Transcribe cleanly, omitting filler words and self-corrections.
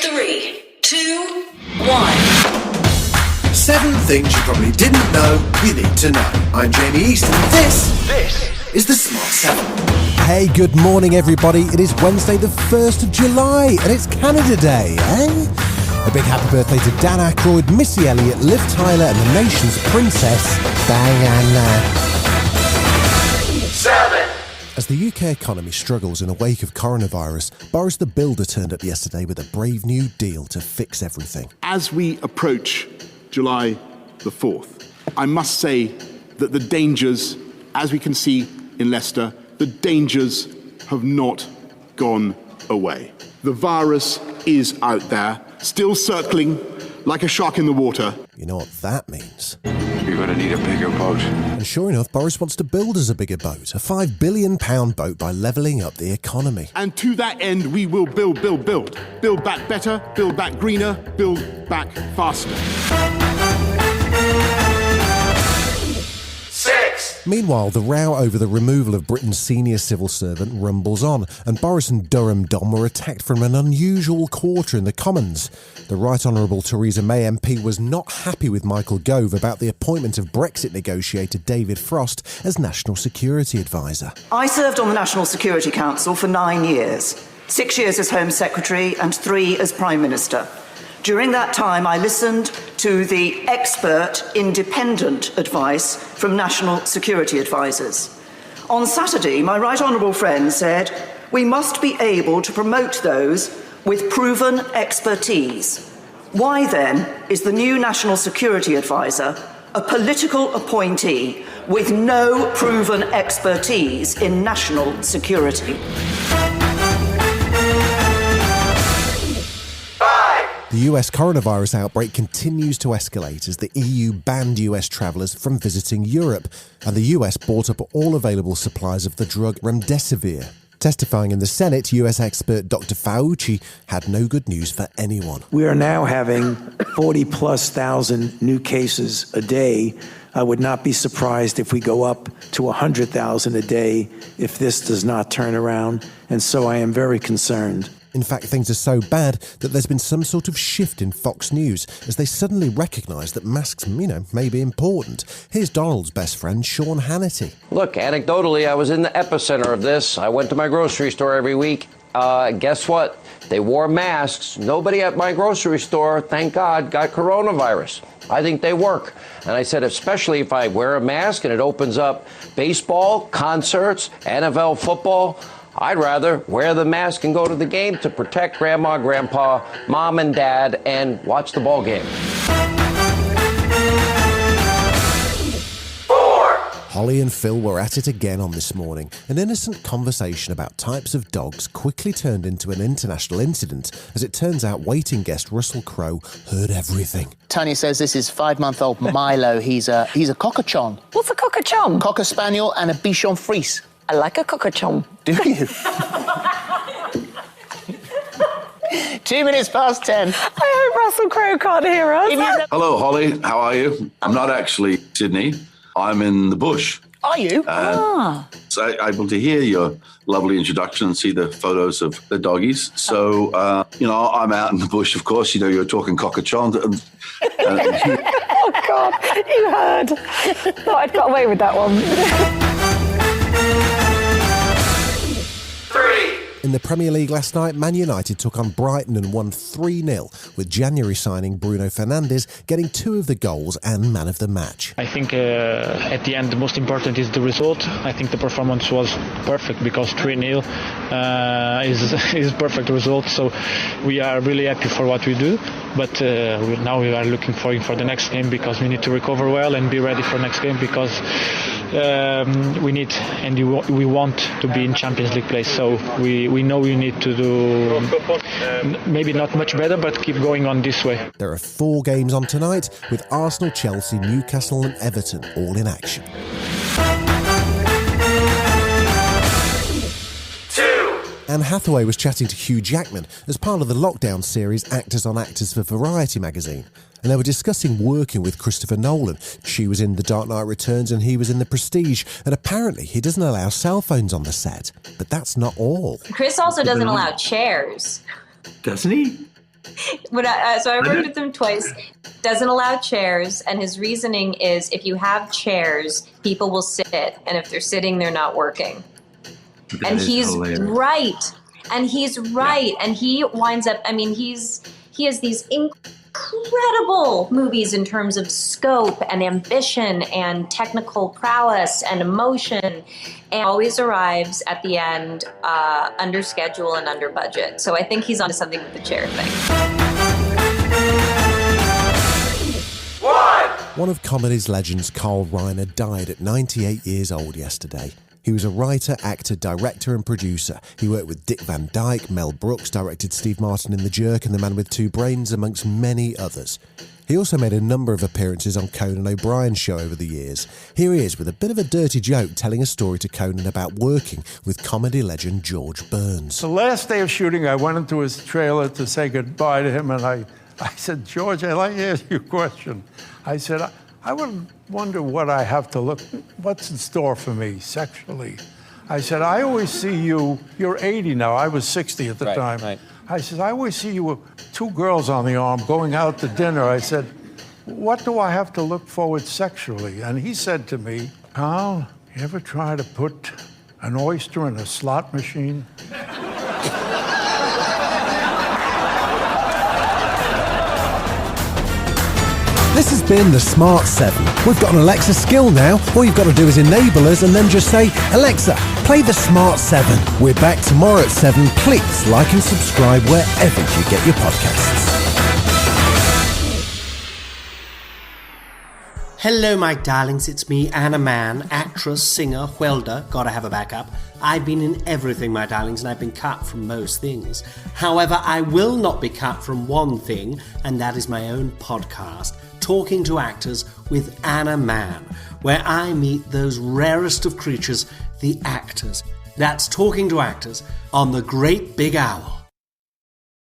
3, 2, 1. 7 things you probably didn't know you need to know. I'm Jamie East and this is the Smart 7. Hey, good morning everybody. It is Wednesday the 1st of July and it's Canada Day, eh? A big happy birthday to Dan Aykroyd, Missy Elliott, Liv Tyler and the nation's princess, Diana. 7. As the UK economy struggles in the wake of coronavirus, Boris the Builder turned up yesterday with a brave new deal to fix everything. As we approach July the 4th, I must say that the dangers, as we can see in Leicester, the dangers have not gone away. The virus is out there, still circling like a shark in the water. You know what that means? You're going to need a bigger boat. And sure enough, Boris wants to build us a bigger boat, a £5 billion boat by levelling up the economy. And to that end, we will build. Build back better, build back greener, build back faster. 6. Meanwhile, the row over the removal of Britain's senior civil servant rumbles on, and Boris and Durham Don were attacked from an unusual quarter in the Commons. The Right Honourable Theresa May MP was not happy with Michael Gove about the appointment of Brexit negotiator David Frost as National Security Advisor. I served on the National Security Council for 9 years, 6 years as Home Secretary and 3 as Prime Minister. During that time, I listened to the expert, independent advice from National Security Advisors. On Saturday, my Right Honourable friend said, we must be able to promote those with proven expertise. Why then is the new National Security Advisor a political appointee with no proven expertise in national security? The US coronavirus outbreak continues to escalate as the EU banned US travellers from visiting Europe, and the US bought up all available supplies of the drug remdesivir. Testifying in the Senate, US expert Dr. Fauci had no good news for anyone. We are now having 40,000+ new cases a day. I would not be surprised if we go up to 100,000 a day if this does not turn around, and so I am very concerned. In fact, things are so bad that there's been some sort of shift in Fox News as they suddenly recognise that masks, may be important. Here's Donald's best friend, Sean Hannity. Look, anecdotally, I was in the epicenter of this. I went to my grocery store every week. Guess what? They wore masks. Nobody at my grocery store, thank God, got coronavirus. I think they work. And I said, especially if I wear a mask and it opens up baseball, concerts, NFL football, I'd rather wear the mask and go to the game to protect grandma, grandpa, mom and dad, and watch the ball game. 4. Holly and Phil were at it again on This Morning. An innocent conversation about types of dogs quickly turned into an international incident as it turns out waiting guest Russell Crowe heard everything. Tanya says this is 5-month-old Milo. He's a Cockerchon. What's a Cockerchon? Cocker Spaniel and a Bichon Frise. I like a Cockerchon. Do you? 2 minutes past 10. I hope Russell Crowe can't hear us. Hello, Holly. How are you? I'm not actually Sydney. I'm in the bush. Are you? So able to hear your lovely introduction and see the photos of the doggies. So, I'm out in the bush, of course. You're talking Cockerchon. Oh, God, you heard. Thought I'd got away with that one. 3. In the Premier League last night, Man United took on Brighton and won 3-0, with January signing Bruno Fernandes getting 2 of the goals and man of the match. I think at the end the most important is the result. I think the performance was perfect because 3-0 is perfect result. So we are really happy for what we do. But now we are looking for the next game because we need to recover well and be ready for next game because we need and we want to be in Champions League place. So we know we need to do maybe not much better, but keep going on this way. There are 4 games on tonight with Arsenal, Chelsea, Newcastle and Everton all in action. 2. Anne Hathaway was chatting to Hugh Jackman as part of the lockdown series Actors on Actors for Variety magazine. And they were discussing working with Christopher Nolan. She was in The Dark Knight Returns and he was in The Prestige. And apparently he doesn't allow cell phones on the set. But that's not all. Chris also doesn't allow chairs. Doesn't he? So I worked with him twice. Doesn't allow chairs, and his reasoning is if you have chairs, people will sit, and if they're sitting, they're not working. And he's right. And he's right. And he winds up, I mean, he has these incredible movies in terms of scope and ambition and technical prowess and emotion, and always arrives at the end under schedule and under budget. So I think he's onto something with the chair thing. One of comedy's legends, Carl Reiner, died at 98 years old yesterday. He was a writer, actor, director and producer. He worked with Dick Van Dyke, Mel Brooks, directed Steve Martin in The Jerk and The Man with Two Brains, amongst many others. He also made a number of appearances on Conan O'Brien's show over the years. Here he is with a bit of a dirty joke telling a story to Conan about working with comedy legend George Burns. The last day of shooting, I went into his trailer to say goodbye to him, and I said, George, I'd like to ask you a question. I said, I would wonder what's in store for me sexually. I said, I always see you, you're 80 now, I was 60 at the time. Right. I said, I always see you with two girls on the arm going out to dinner. I said, what do I have to look forward sexually? And he said to me, Carl, you ever try to put an oyster in a slot machine? This has been The Smart 7. We've got an Alexa skill now. All you've got to do is enable us and then just say, Alexa, play The Smart 7. We're back tomorrow at 7. Please like and subscribe wherever you get your podcasts. Hello, my darlings. It's me, Anna Mann, actress, singer, welder. Gotta have a backup. I've been in everything, my darlings, and I've been cut from most things. However, I will not be cut from one thing, and that is my own podcast, Talking to Actors with Anna Mann, where I meet those rarest of creatures, the actors. That's Talking to Actors on the Great Big Owl.